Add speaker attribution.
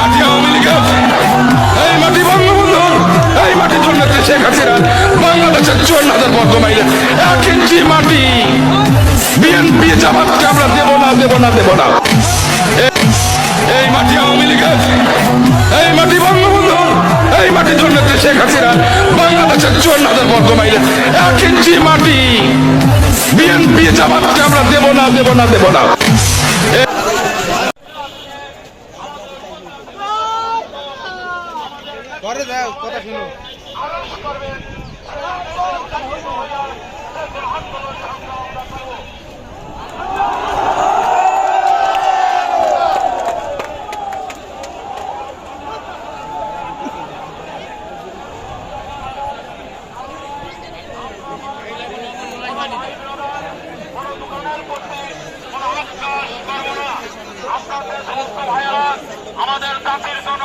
Speaker 1: মাটি আওয়ামী লীগের, এই মাটি বঙ্গবন্ধুর, এই মাটির জন্য শেখ হাসিনা বাংলাদেশের 54,000 বর্গ মাইলের 1 ইঞ্চি মাটি বিএনপি জামাতকে আমরা দেব না, দেব না, দেব না। এই মাটি আওয়ামী লীগের, এই মাটি বঙ্গবন্ধুর, এই মাটির জন্য শেখ হাসিনা বাংলাদেশের 54,000 বর্গ মাইলের 1 ইঞ্চি মাটি বিএনপি জামাতকে আমরা দেব না, দেব না, দেব না।
Speaker 2: কথা শুনো।
Speaker 3: আমাদের জাতির জন্য